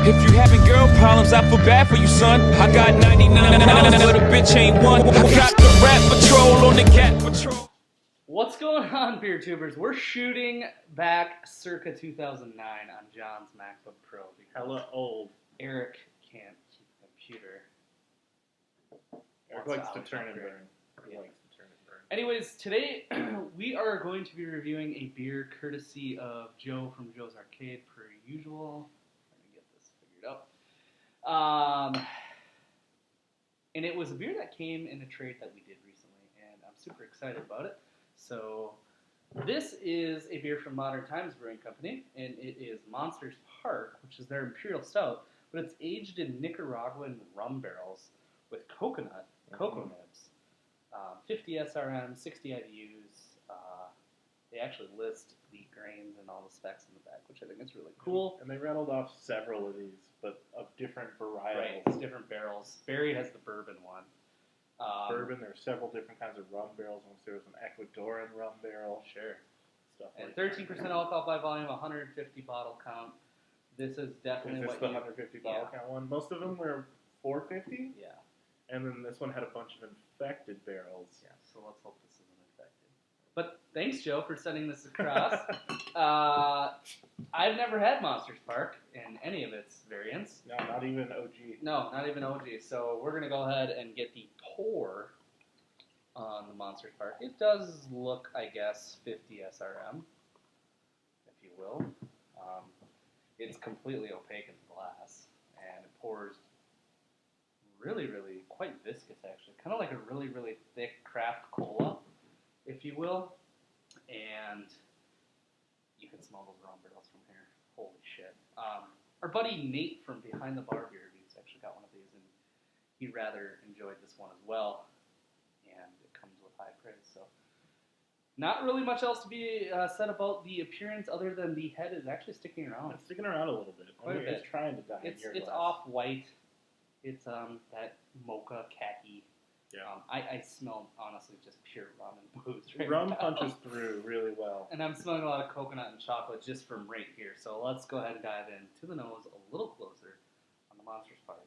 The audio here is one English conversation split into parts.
If you having girl problems, I feel bad for you, son. I got 99 but a bitch ain't one. I got the rap patrol on the cat patrol. What's going on, beer tubers? We're shooting back circa 2009 on John's MacBook Pro because Hella old. Eric can't keep the computer. Eric Wants likes to out turn and upgrade. burn. Yeah. Likes to turn and burn. Anyways, today we are going to be reviewing a beer courtesy of Joe from Joe's Arcade, per usual. Trying to get this figured out. And it was a beer that came in a trade that we did recently, and I'm super excited about it. So this is a beer from Modern Times Brewing Company, and it is Monster's Park, which is their Imperial Stout, but it's aged in Nicaraguan rum barrels with coconut, cocoa nibs, 50 SRM, 60 IBUs. They actually list the grains and all the specs in the back, which I think is really cool. And they rattled off several of these, but of different varietals. Right, it's different barrels. Barry has the bourbon one. Bourbon, there's several different kinds of rum barrels. Once there was an Ecuadorian rum barrel. Sure. Stuff And like 13% alcohol by volume, 150 bottle count. This is definitely Is this what the you... 150 bottle count one? Most of them were 450, Yeah. and then this one had a bunch of infected barrels. Yeah, so let's hope this isn't infected. But thanks, Joe, for sending this across. I've never had Monster's Park in any of its variants. No, not even OG. No, not even OG. So we're going to go ahead and get the pour on the Monster's Park. It does look, I guess, 50 SRM, if you will. It's completely opaque in the glass, and it pours really, really quite viscous, actually. Kind of like a really, really thick craft cola, if you will. And you can smell those rum barrels from here. Holy shit. Our buddy Nate from Behind the Bar Beer Reviews actually got one of these, and he rather enjoyed this one as well. And it comes with high praise. So, not really much else to be said about the appearance, other than the head is actually sticking around. It's sticking around a little bit. Quite a bit. It's trying to die. It's off-white. It's that mocha khaki. Yeah. I smell, honestly, just pure rum and booze right Rum now. punches through really well. And I'm smelling a lot of coconut and chocolate just from right here. So let's go ahead and dive in to the nose a little closer on the Monster's Park.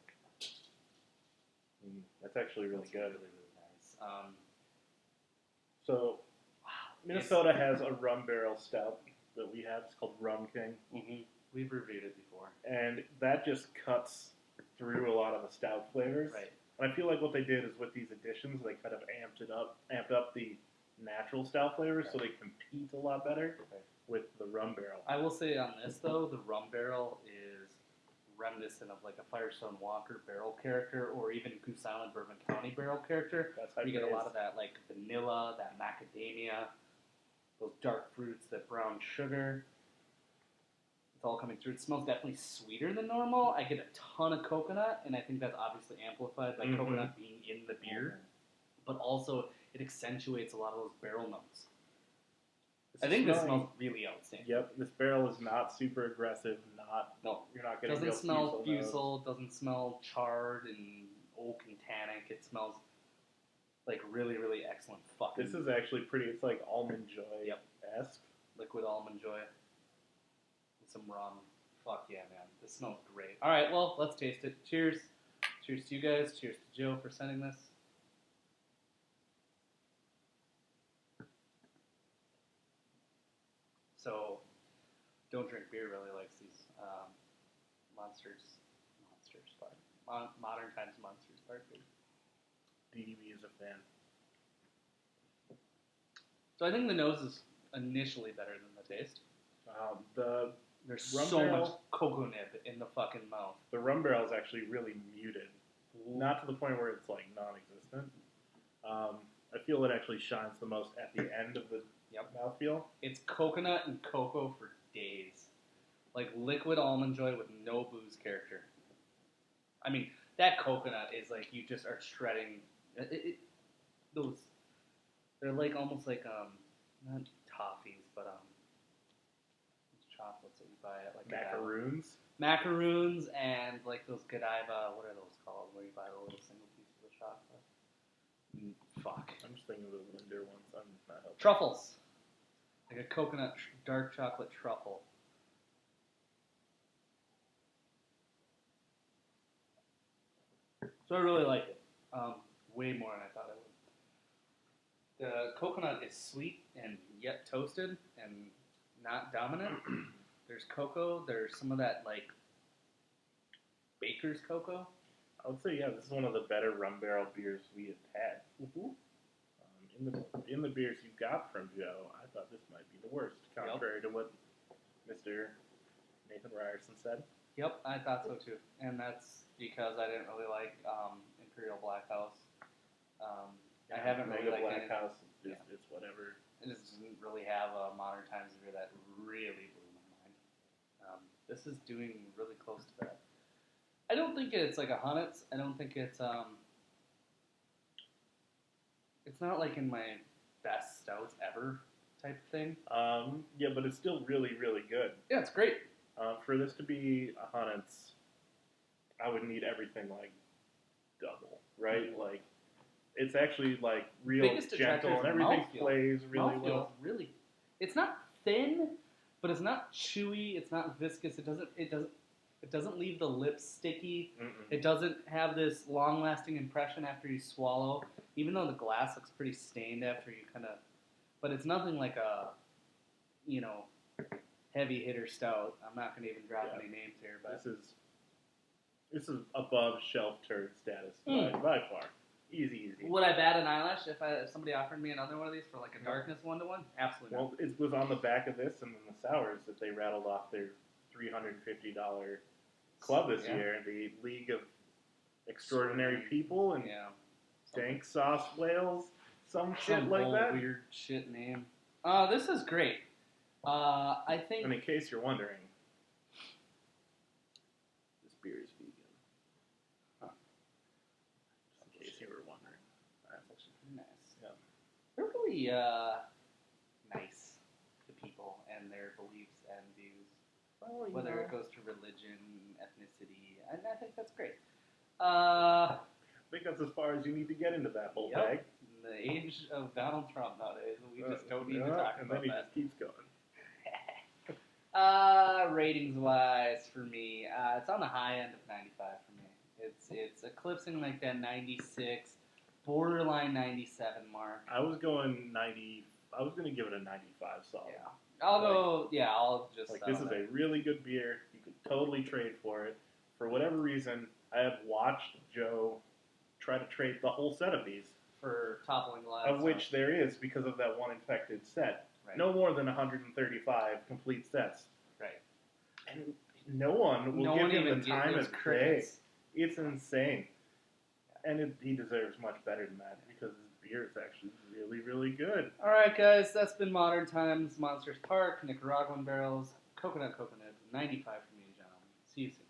That's actually really good. Really, really nice. So, Minnesota has a rum barrel stout that we have. It's called Rum King. Mm-hmm. We've reviewed it before. And that just cuts through a lot of the stout flavors. Right. And I feel like what they did is with these additions, they kind of amped up the natural stout flavors, so they compete a lot better with the rum barrel. I will say on this, though, the rum barrel is reminiscent of like a Firestone Walker barrel character, or even Goose Island Bourbon County barrel character. That's how you get a lot of that like vanilla, that macadamia, those dark fruits, that brown sugar. It's all coming through. It smells definitely sweeter than normal. I get a ton of coconut, and I think that's obviously amplified by coconut being in the beer. But also, it accentuates a lot of those barrel notes. I think this smells really outstanding. Yep, this barrel is not super aggressive. You're not getting doesn't smell real fusel, doesn't smell charred and oak and tannic. It smells like really, really excellent fucking. This is actually pretty. It's like Almond Joy-esque. Liquid Almond Joy. Some rum. Fuck yeah, man. This smells great. All right, well, let's taste it. Cheers. Cheers to you guys. Cheers to Joe for sending this. So, Don't Drink Beer really likes these Monster's Park. Modern Times Monster's Park beer. DDB is a fan. So I think the nose is initially better than the taste. There's rum so barrel, much cocoa nib in the fucking mouth. The rum barrel is actually really muted. Not to the point where it's like non-existent. I feel it actually shines the most at the end of the mouthfeel. It's coconut and cocoa for days. Like liquid almond joy with no booze character. I mean, that coconut is like you just are shredding. Those, they're like almost like not toffees, but chocolates that you buy at like macaroons. Macaroons and like those Godiva. What are those called? Where you buy the little single pieces of chocolate. Fuck. I'm just thinking of the Linder ones. I'm not helping. Truffles. Like a coconut dark chocolate truffle. So I really like it. Way more than I thought I would. The coconut is sweet and yet toasted and not dominant. There's cocoa. There's some of that like baker's cocoa. I would say, yeah, this is one of the better rum barrel beers we have had. Mm-hmm. In the beers you got from Joe, I thought this might be the worst, contrary to what Mr. Nathan Ryerson said. Yep, I thought so too, and that's because I didn't really like Imperial Black House. I haven't really liked Black any. House. It's whatever. It just didn't really have a Modern Times beer that really blew my mind. This is doing really close to that. I don't think it's like a Hunnits. I don't think it's not like in my best stouts ever type thing. Yeah, but it's still really, really good. Yeah, it's great. For this to be a Hunnits, I would need everything like double, right? Mm-hmm. Like, it's actually like real Biggest gentle and detractor is everything mouthfeel. plays really Mouthfeel well. is really. It's not thin, but it's not chewy. It's not viscous. It doesn't leave the lips sticky. Mm-mm. It doesn't have this long-lasting impression after you swallow, even though the glass looks pretty stained after you kind of. But it's nothing like a, heavy hitter stout. I'm not going to even drop any names here, but This is above shelf turd status by far. Easy. Would I bat an eyelash if somebody offered me another one of these for like a darkness 1-to-1? Absolutely not. Well, it was on the back of this and then the sours that they rattled off their $350 club this year, the League of Extraordinary People and Dank Sauce Whales, some shit like that. Weird shit name. This is great. I think. And in case you're wondering, this beer is vegan. Just in case you were wondering. That's actually pretty nice. Yeah. They're really nice to people and their beliefs and views. Well, Whether it goes to religion, ethnicity, and I think that's great. I think that's as far as you need to get into that whole bag. In the age of Donald Trump nowadays, we just don't need to talk and about then he that. just keeps going. Ratings wise for me, it's on the high end of 95 for me. It's eclipsing like that 96, borderline 97 mark. I was going 90. I was going to give it a 95 solid. Yeah. I'll just Like, this is a really good beer. You could totally trade for it. For whatever reason, I have watched Joe try to trade the whole set of these. for toppling glass. Of which there is because of that one infected set. Right. No more than 135 complete sets. Right. And no one will give him the time of day. It's insane. Yeah. And he deserves much better than that because his beer is actually really, really good. All right, guys, that's been Modern Times, Monsters Park, Nicaraguan barrels, coconut, 95 from me, John. See you soon.